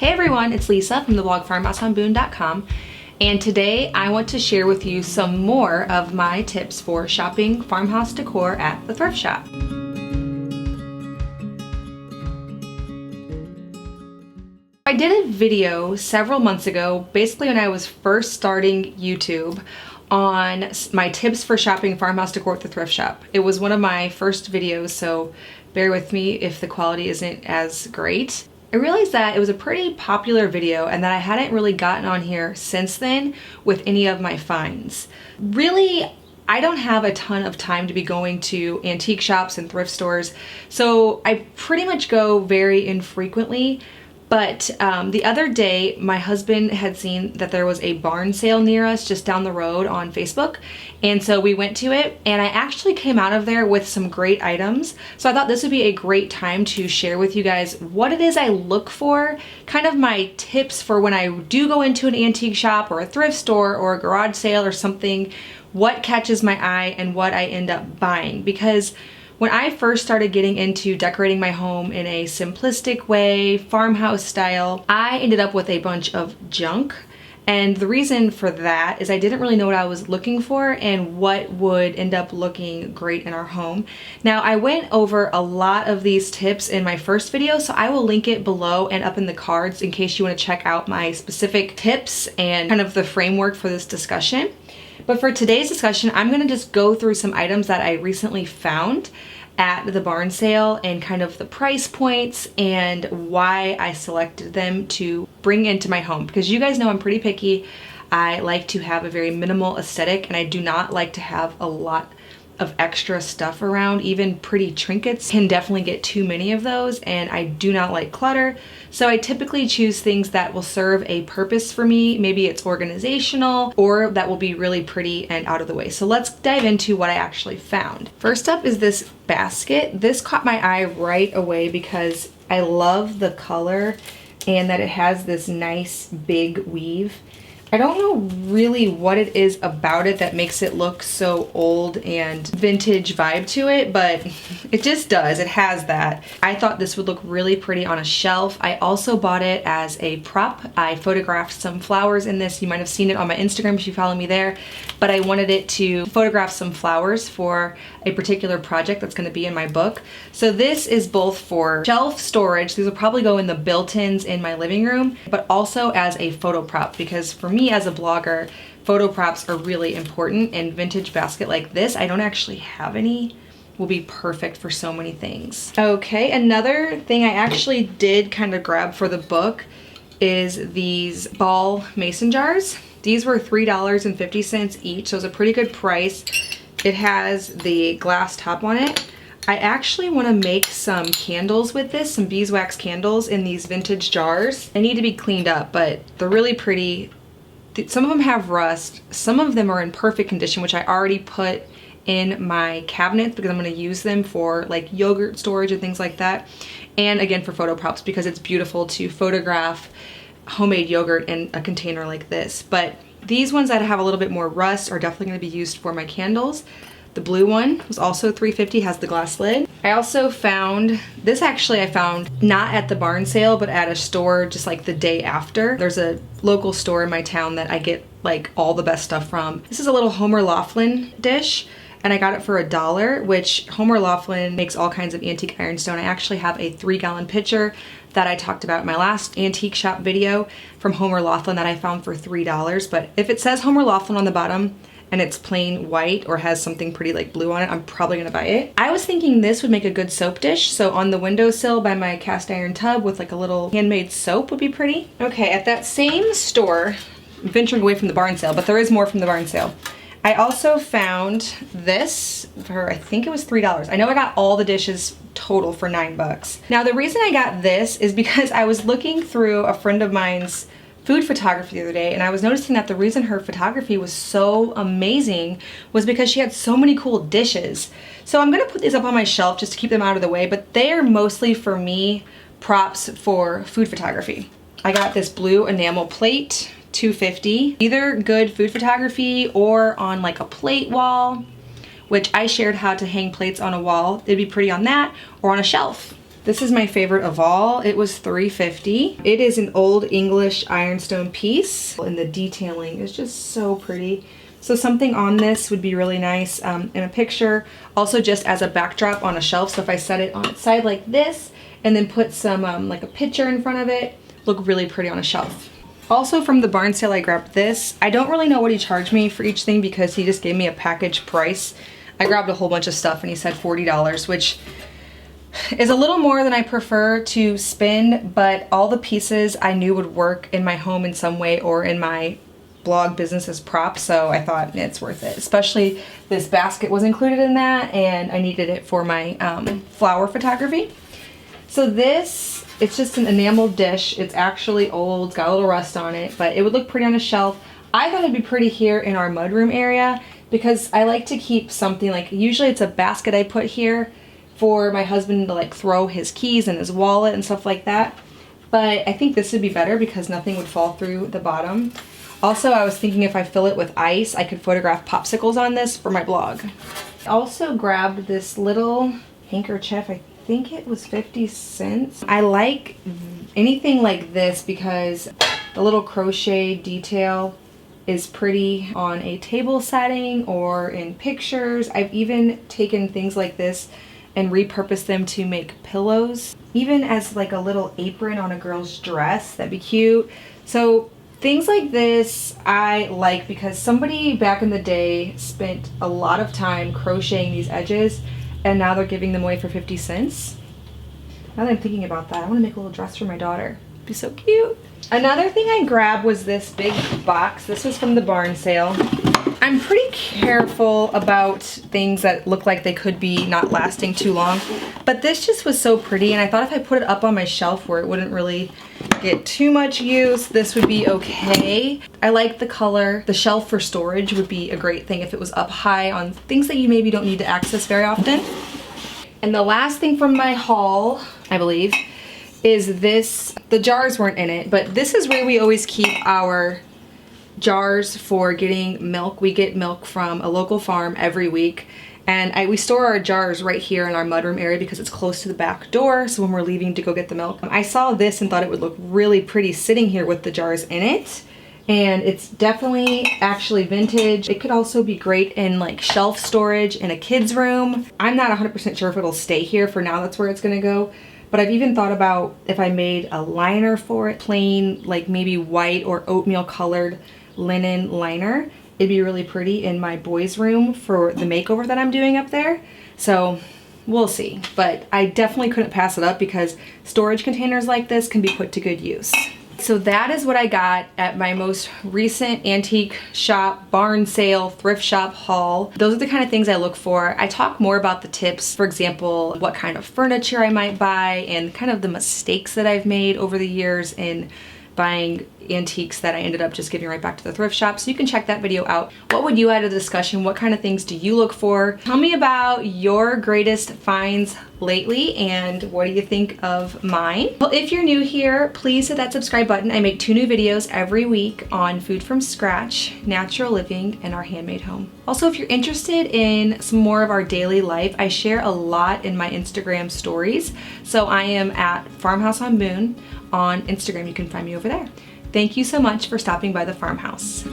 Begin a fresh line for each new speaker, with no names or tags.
Hey everyone, it's Lisa from the blog FARMHOUSEDECOR, and today I want to share with you some more of my tips for shopping farmhouse decor at the thrift shop. I did a video several months ago, basically when I was first starting YouTube, on my tips for shopping farmhouse decor at the thrift shop. It was one of my first videos, so bear with me if the quality isn't as great. I realized that it was a pretty popular video and that I hadn't really gotten on here since then with any of my finds. Really, I don't have a ton of time to be going to antique shops and thrift stores, so I pretty much go very infrequently. But the other day, my husband had seen that there was a barn sale near us just down the road on Facebook. And so we went to it, and I actually came out of there with some great items. So I thought this would be a great time to share with you guys what it is I look for, kind of my tips for when I do go into an antique shop or a thrift store or a garage sale or something, what catches my eye and what I end up buying. Because when I first started getting into decorating my home in a simplistic way, farmhouse style, I ended up with a bunch of junk. And the reason for that is I didn't really know what I was looking for and what would end up looking great in our home. Now, I went over a lot of these tips in my first video, so I will link it below and up in the cards in case you want to check out my specific tips and kind of the framework for this discussion. But for today's discussion, I'm going to just go through some items that I recently found at the barn sale and kind of the price points and why I selected them to bring into my home. Because you guys know I'm pretty picky. I like to have a very minimal aesthetic and I do not like to have a lot of extra stuff around. Even pretty trinkets can definitely get too many of those, and I do not like clutter. So I typically choose things that will serve a purpose for me. Maybe it's organizational or that will be really pretty and out of the way. So let's dive into what I actually found. First up is this basket. This caught my eye right away because I love the color and that it has this nice big weave. I don't know really what it is about it that makes it look so old and vintage vibe to it, but it just does. It has that. I thought this would look really pretty on a shelf. I also bought it as a prop. I photographed some flowers in this. You might have seen it on my Instagram if you follow me there, but I wanted it to photograph some flowers for a particular project that's going to be in my book. So this is both for shelf storage. These will probably go in the built-ins in my living room, but also as a photo prop, because for me as a blogger, photo props are really important, and vintage basket like this, I don't actually have any, will be perfect for so many things. Okay, another thing I actually did kind of grab for the book is these ball mason jars. These were $3.50 each, so it's a pretty good price. It has the glass top on it. I actually want to make some candles with this, some beeswax candles in these vintage jars. They need to be cleaned up, but they're really pretty. Some of them have rust, some of them are in perfect condition, which I already put in my cabinets because I'm going to use them for like yogurt storage and things like that. And again for photo props because it's beautiful to photograph homemade yogurt in a container like this. But these ones that have a little bit more rust are definitely going to be used for my candles. The blue one was also $3.50, has the glass lid. I also found, this actually I found not at the barn sale, but at a store just like the day after. There's a local store in my town that I get like all the best stuff from. This is a little Homer Laughlin dish, and I got it for $1, which Homer Laughlin makes all kinds of antique ironstone. I actually have a 3-gallon pitcher that I talked about in my last antique shop video from Homer Laughlin that I found for $3. But if it says Homer Laughlin on the bottom and it's plain white or has something pretty like blue on it, I'm probably gonna buy it. I was thinking this would make a good soap dish, so on the windowsill by my cast iron tub with like a little handmade soap would be pretty. Okay, at that same store, I'm venturing away from the barn sale, but there is more from the barn sale. I also found this for, I think it was $3. I know I got all the dishes total for $9. Now the reason I got this is because I was looking through a friend of mine's food photography the other day, and I was noticing that the reason her photography was so amazing was because she had so many cool dishes. So I'm gonna put these up on my shelf just to keep them out of the way, but they are mostly for me props for food photography. I got this blue enamel plate, $2.50. Either good food photography or on like a plate wall, which I shared how to hang plates on a wall. It'd be pretty on that or on a shelf. This is my favorite of all. It was $3.50. It is an old English ironstone piece, and the detailing is just so pretty. So something on this would be really nice in a picture. Also just as a backdrop on a shelf. So if I set it on its side like this and then put some like a picture in front of it, look really pretty on a shelf. Also from the barn sale I grabbed this. I don't really know what he charged me for each thing because he just gave me a package price. I grabbed a whole bunch of stuff and he said $40, which is a little more than I prefer to spend, but all the pieces I knew would work in my home in some way or in my blog business as props, so I thought it's worth it. Especially this basket was included in that and I needed it for my flower photography. So this, it's just an enamel dish. It's actually old, it's got a little rust on it, but it would look pretty on a shelf. I thought it'd be pretty here in our mudroom area because I like to keep something like, usually it's a basket I put here for my husband to like throw his keys and his wallet and stuff like that. But I think this would be better because nothing would fall through the bottom. Also, I was thinking if I fill it with ice, I could photograph popsicles on this for my blog. I also grabbed this little handkerchief. I think it was 50 cents. I like anything like this because the little crochet detail is pretty on a table setting or in pictures. I've even taken things like this and repurposed them to make pillows. Even as like a little apron on a girl's dress, that'd be cute. So things like this I like because somebody back in the day spent a lot of time crocheting these edges and now they're giving them away for 50 cents. Now that I'm thinking about that, I want to make a little dress for my daughter. It'd be so cute. Another thing I grabbed was this big box. This was from the barn sale. I'm pretty careful about things that look like they could be not lasting too long, but this just was so pretty and I thought if I put it up on my shelf where it wouldn't really get too much use, this would be okay. I like the color. The shelf for storage would be a great thing if it was up high on things that you maybe don't need to access very often. And the last thing from my haul, I believe, is this. The jars weren't in it, but this is where we always keep our jars for getting milk. We get milk from a local farm every week, and we store our jars right here in our mudroom area because it's close to the back door, so when we're leaving to go get the milk. I saw this and thought it would look really pretty sitting here with the jars in it, and it's definitely actually vintage. It could also be great in like shelf storage in a kid's room. I'm not 100% sure if it'll stay here. For now, that's where it's gonna go. But I've even thought about if I made a liner for it, plain, like maybe white or oatmeal colored linen liner. It'd be really pretty in my boys' room for the makeover that I'm doing up there. So we'll see. But I definitely couldn't pass it up because storage containers like this can be put to good use. So that is what I got at my most recent antique shop, barn sale, thrift shop haul. Those are the kind of things I look for. I talk more about the tips, for example, what kind of furniture I might buy and kind of the mistakes that I've made over the years in buying antiques that I ended up just giving right back to the thrift shop. So you can check that video out. What would you add to the discussion? What kind of things do you look for? Tell me about your greatest finds lately and what do you think of mine? Well, if you're new here, please hit that subscribe button. I make 2 new videos every week on food from scratch, natural living, and our handmade home. Also, if you're interested in some more of our daily life, I share a lot in my Instagram stories. So I am at Farmhouse on Boone on Instagram. You can find me over there. Thank you so much for stopping by the farmhouse.